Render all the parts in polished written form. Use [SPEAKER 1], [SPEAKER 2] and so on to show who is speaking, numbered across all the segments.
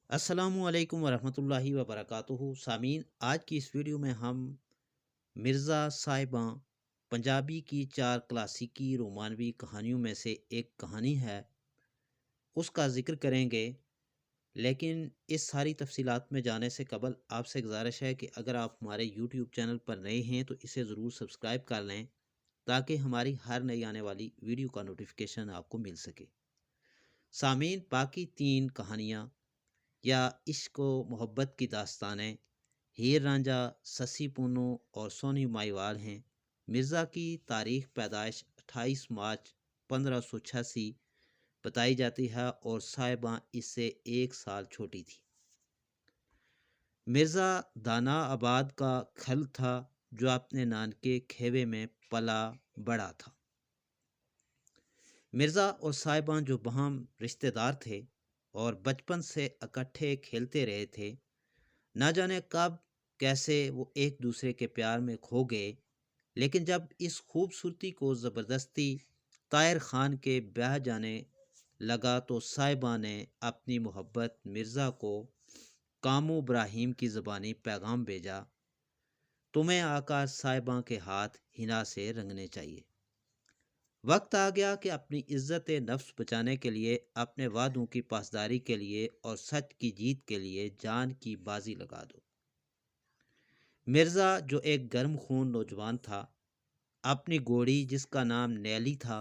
[SPEAKER 1] अस्सलामु अलैकुम वरहमतुल्लाहि वबरकातुहू। सामीन, आज की इस वीडियो में हम मिर्ज़ा साहिबां पंजाबी की चार क्लासिकी रोमानवी कहानियों में से एक कहानी है उसका ज़िक्र करेंगे। लेकिन इस सारी तफसीलात में जाने से कबल आपसे गुजारिश है कि अगर आप हमारे यूट्यूब चैनल पर नए हैं तो इसे ज़रूर सब्सक्राइब कर लें ताकि हमारी हर नई आने वाली वीडियो का नोटिफिकेशन आपको मिल सके। सामीन, बाकी तीन कहानियाँ या इश्क व मोहब्बत की दास्तानें हीर रांझा, ससी पूनो और सोनी माईवाल हैं। मिर्ज़ा की तारीख पैदाइश 28 मार्च 1586 बताई जाती है और साहिबा इससे एक साल छोटी थी। मिर्ज़ा दाना आबाद का खल था जो अपने नानके खेवे में पला बड़ा था। मिर्ज़ा और साहिबा जो बहम रिश्तेदार थे और बचपन से इकट्ठे खेलते रहे थे, ना जाने कब कैसे वो एक दूसरे के प्यार में खो गए। लेकिन जब इस खूबसूरती को ज़बरदस्ती ताहिर ख़ान के ब्याह जाने लगा तो साहिबा ने अपनी मोहब्बत मिर्ज़ा को कामो इब्राहिम की ज़बानी पैगाम भेजा, तुम्हें आकर साहिबा के हाथ हिना से रंगने चाहिए। वक्त आ गया कि अपनी इज्जत नफ्स बचाने के लिए, अपने वादों की पासदारी के लिए और सच की जीत के लिए जान की बाजी लगा दो। मिर्ज़ा जो एक गर्म खून नौजवान था, अपनी घोड़ी जिसका नाम नैली था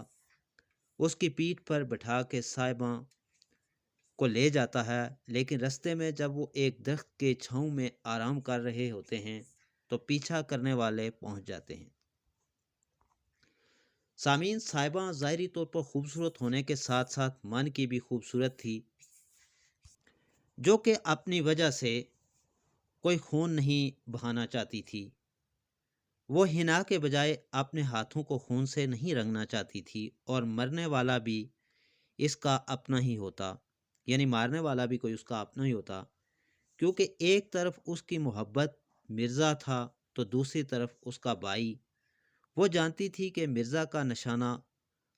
[SPEAKER 1] उसकी पीठ पर बैठा के साहिबा को ले जाता है। लेकिन रास्ते में जब वो एक दरख्त के छांव में आराम कर रहे होते हैं तो पीछा करने वाले पहुंच जाते हैं। सामीन, साहिबा ज़ाहरी तौर पर खूबसूरत होने के साथ साथ मन की भी खूबसूरत थी, जो कि अपनी वजह से कोई खून नहीं बहाना चाहती थी। वो हिना के बजाय अपने हाथों को खून से नहीं रंगना चाहती थी और मरने वाला भी इसका अपना ही होता, यानी मारने वाला भी कोई उसका अपना ही होता। क्योंकि एक तरफ उसकी मोहब्बत मिर्ज़ा था तो दूसरी तरफ उसका भाई। वो जानती थी कि मिर्ज़ा का निशाना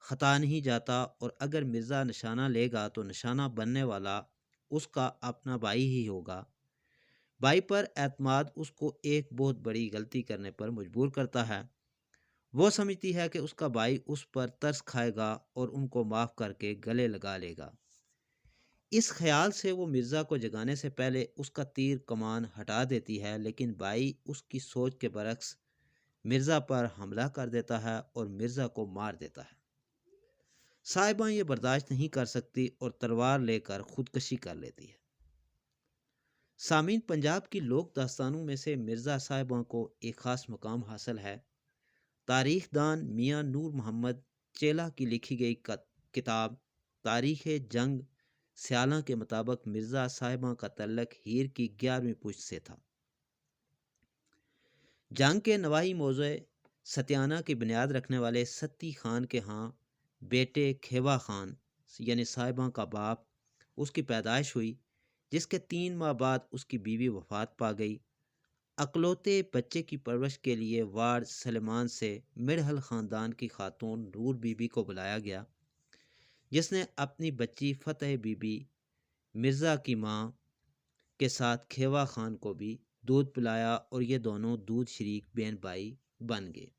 [SPEAKER 1] ख़ता नहीं जाता और अगर मिर्ज़ा निशाना लेगा तो निशाना बनने वाला उसका अपना भाई ही होगा। भाई पर एतमाद उसको एक बहुत बड़ी गलती करने पर मजबूर करता है। वो समझती है कि उसका भाई उस पर तरस खाएगा और उनको माफ़ करके गले लगा लेगा। इस ख्याल से वो मिर्ज़ा को जगाने से पहले उसका तीर कमान हटा देती है, लेकिन भाई उसकी सोच के बरक्स मिर्ज़ा पर हमला कर देता है और मिर्ज़ा को मार देता है। साहिबा ये बर्दाश्त नहीं कर सकती और तलवार लेकर खुदकशी कर लेती है। सामीन, पंजाब की लोक दास्तानों में से मिर्ज़ा साहिबा को एक ख़ास मकाम हासिल है। तारीख दान मियाँ नूर मोहम्मद चेला की लिखी गई किताब तारीख़ जंग स्याला के मुताबिक मिर्ज़ा साहिबा का तल्लक हीर की 11वीं पुश्त से था। जंग के नवाही मौज़े सत्याना की बुनियाद रखने वाले सत्ती खान के यहाँ बेटे खेवा खान यानी साहिबा का बाप उसकी पैदाइश हुई, जिसके 3 माह बाद उसकी बीवी वफात पा गई। अकलौते बच्चे की परवरिश के लिए वार्ड सलेमान से मिड़हल ख़ानदान की खातून नूर बीबी को बुलाया गया, जिसने अपनी बच्ची फ़तेह बीबी मिर्ज़ा की माँ के साथ खेवा खान को भी दूध पिलाया और ये दोनों दूध शरीक बहन भाई बन गए।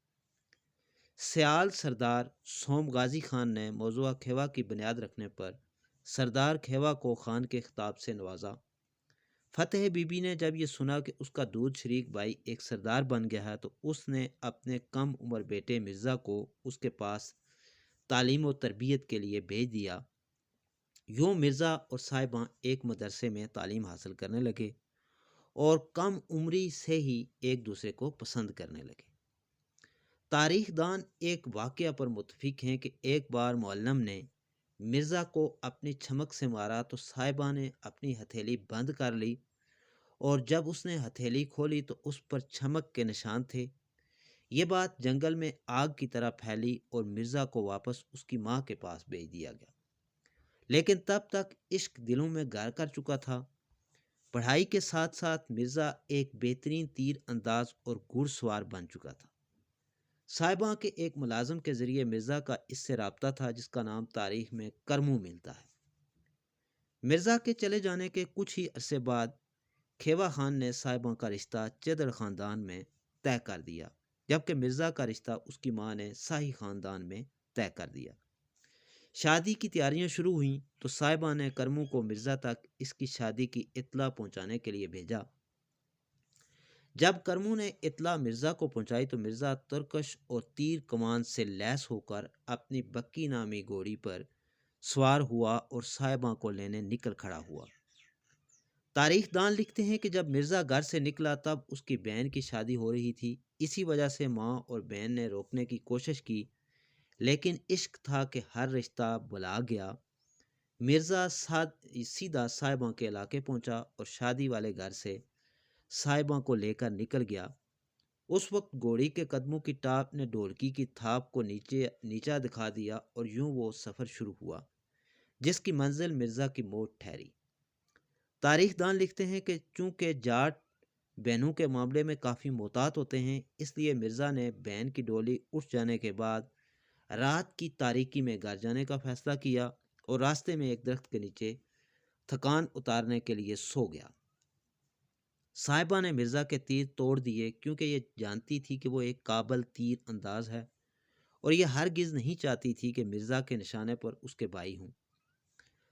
[SPEAKER 1] सयाल सरदार सोम गाजी खान ने मौजूदा खेवा की बुनियाद रखने पर सरदार खेवा को खान के खिताब से नवाजा। फतेह बीबी ने जब ये सुना कि उसका दूध शरीक भाई एक सरदार बन गया है तो उसने अपने कम उम्र बेटे मिर्ज़ा को उसके पास तालीम और तरबियत के लिए भेज दिया। यूँ मिर्ज़ा और साहिबा एक मदरसे में तालीम हासिल करने लगे और कम उम्री से ही एक दूसरे को पसंद करने लगे। तारीख दान एक वाक़या पर मुतफिक हैं कि एक बार मुअल्लिम ने मिर्ज़ा को अपनी चमक से मारा तो साहिबा ने अपनी हथेली बंद कर ली और जब उसने हथेली खोली तो उस पर चमक के निशान थे। ये बात जंगल में आग की तरह फैली और मिर्ज़ा को वापस उसकी माँ के पास भेज दिया गया। लेकिन तब तक इश्क दिलों में घर कर चुका था। पढ़ाई के साथ साथ मिर्ज़ा एक बेहतरीन तीर अंदाज और घुड़सवार बन चुका था। साहिबा के एक मुलाजिम के ज़रिए मिर्ज़ा का इससे राब्ता था जिसका नाम तारीख में करमू मिलता है। مرزا کے چلے جانے کے کچھ ہی عرصے بعد کھیوا خان نے صاحبہ کا رشتہ چدر خاندان میں طے کر دیا، جبکہ مرزا کا رشتہ اس کی ماں نے شاہی خاندان میں طے کر دیا۔ شادی کی تیاریاں شروع ہوئیں تو صاحبہ نے کرمو کو مرزا تک اس کی شادی کی اطلاع پہنچانے کے لیے بھیجا۔ جب کرمو نے اطلاع مرزا کو پہنچائی تو مرزا ترکش اور تیر کمان سے لیس ہو کر اپنی بکی نامی گھوڑی پر سوار ہوا اور صاحبہ کو لینے نکل کھڑا ہوا۔ تاریخ دان لکھتے ہیں کہ جب مرزا گھر سے نکلا تب اس کی بہن کی شادی ہو رہی تھی، اسی وجہ سے ماں اور بہن نے روکنے کی کوشش کی، لیکن عشق تھا کہ ہر رشتہ بلا گیا۔ مرزا سیدھا صاحبہ کے علاقے پہنچا اور شادی والے گھر سے صاحبہ کو لے کر نکل گیا۔ اس وقت گھوڑی کے قدموں کی ٹاپ نے ڈھولکی کی تھاپ کو نیچا دکھا دیا اور یوں وہ سفر شروع ہوا جس کی منزل مرزا کی موت ٹھہری۔ تاریخ دان لکھتے ہیں کہ چونکہ جاٹ بہنوں کے معاملے میں کافی محتاط ہوتے ہیں، اس لیے مرزا نے بہن کی ڈولی اٹھ جانے کے بعد رات کی تاریکی میں گھر جانے کا فیصلہ کیا اور راستے میں ایک درخت کے نیچے تھکان اتارنے کے لیے سو گیا۔ صاحبہ نے مرزا کے تیر توڑ دیے کیونکہ یہ جانتی تھی کہ وہ ایک قابل تیر انداز ہے اور یہ ہرگز نہیں چاہتی تھی کہ مرزا کے نشانے پر اس کے بھائی ہوں۔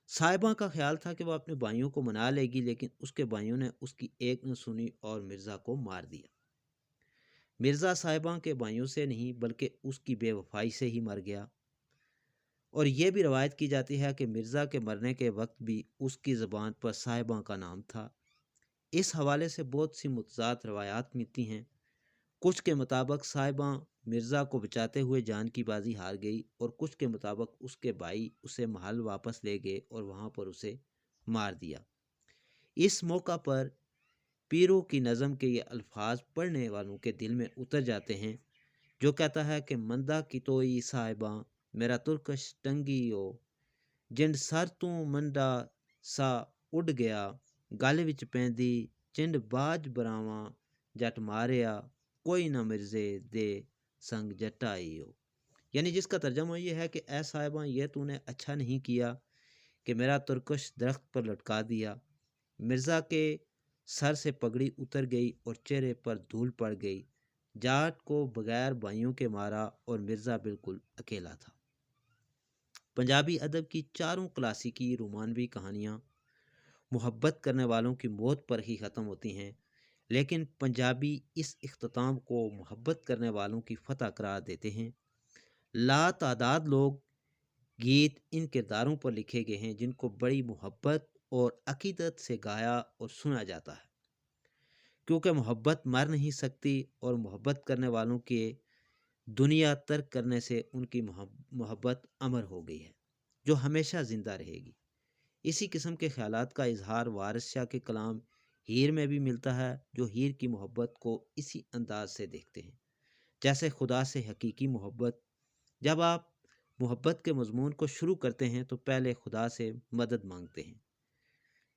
[SPEAKER 1] صاحبہ کا خیال تھا کہ وہ اپنے بھائیوں کو منا لے گی، لیکن اس کے بھائیوں نے اس کی ایک نہ سنی اور مرزا کو مار دیا۔ مرزا صاحبہ کے بھائیوں سے نہیں بلکہ اس کی بے وفائی سے ہی مر گیا، اور یہ بھی روایت کی جاتی ہے کہ مرزا کے مرنے کے وقت بھی اس کی زبان پر صاحبہ کا نام تھا۔ اس حوالے سے بہت سی متضاد روایات ملتی ہیں۔ کچھ کے مطابق صاحبہ مرزا کو بچاتے ہوئے جان کی بازی ہار گئی، اور کچھ کے مطابق اس کے بھائی اسے محل واپس لے گئے اور وہاں پر اسے مار دیا۔ اس موقع پر پیروں کی نظم کے یہ الفاظ پڑھنے والوں کے دل میں اتر جاتے ہیں، جو کہتا ہے کہ مندہ کی توئی صاحبہ میرا ترکش ٹنگی او، جنڈ سر تو منڈا سا اڈ گیا، گل وچ پیندی چنڈ باج براواں، جٹ ماریا کوئی نہ مرزے دے سنگ جٹائی ہو۔ یعنی جس کا ترجمہ یہ ہے کہ اے صاحبہ، یہ تو نے اچھا نہیں کیا کہ میرا ترکش درخت پر لٹکا دیا۔ مرزا کے سر سے پگڑی اتر گئی اور چہرے پر دھول پڑ گئی، جاٹ کو بغیر بھائیوں کے مارا اور مرزا بالکل اکیلا تھا۔ پنجابی ادب کی چاروں کلاسیکی رومانوی کہانیاں محبت کرنے والوں کی موت پر ہی ختم ہوتی ہیں، لیکن پنجابی اس اختتام کو محبت کرنے والوں کی فتح قرار دیتے ہیں۔ لا تعداد لوگ گیت ان کرداروں پر لکھے گئے ہیں جن کو بڑی محبت اور عقیدت سے گایا اور سنا جاتا ہے، کیونکہ محبت مر نہیں سکتی اور محبت کرنے والوں کے دنیا ترک کرنے سے ان کی محبت امر ہو گئی ہے جو ہمیشہ زندہ رہے گی۔ اسی قسم کے خیالات کا اظہار وارث شاہ کے کلام ہیر میں بھی ملتا ہے، جو ہیر کی محبت کو اسی انداز سے دیکھتے ہیں جیسے خدا سے حقیقی محبت۔ جب آپ محبت کے مضمون کو شروع کرتے ہیں تو پہلے خدا سے مدد مانگتے ہیں۔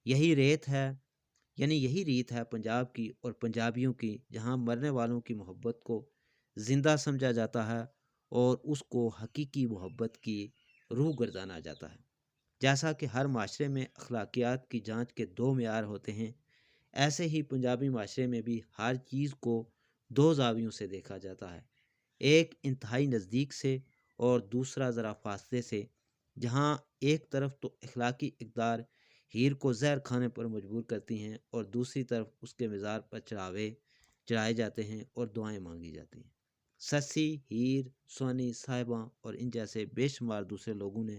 [SPEAKER 1] یہی ریت ہے پنجاب کی اور پنجابیوں کی، جہاں مرنے والوں کی محبت کو زندہ سمجھا جاتا ہے اور اس کو حقیقی محبت کی روح گردانا جاتا ہے۔ جیسا کہ ہر معاشرے میں اخلاقیات کی جانچ کے دو معیار ہوتے ہیں، ایسے ہی پنجابی معاشرے میں بھی ہر چیز کو دو زاویوں سے دیکھا جاتا ہے، ایک انتہائی نزدیک سے اور دوسرا ذرا فاصلے سے، جہاں ایک طرف تو اخلاقی اقدار ہیر کو زہر کھانے پر مجبور کرتی ہیں اور دوسری طرف اس کے مزار پر چڑھائے جاتے ہیں اور دعائیں مانگی جاتی ہیں۔ سسی، ہیر، سونی، صاحبہ اور ان جیسے بے شمار دوسرے لوگوں نے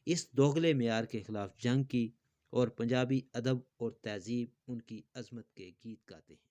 [SPEAKER 1] اس دوغلے معیار کے خلاف جنگ کی، اور پنجابی ادب اور تہذیب ان کی عظمت کے گیت گاتے ہیں۔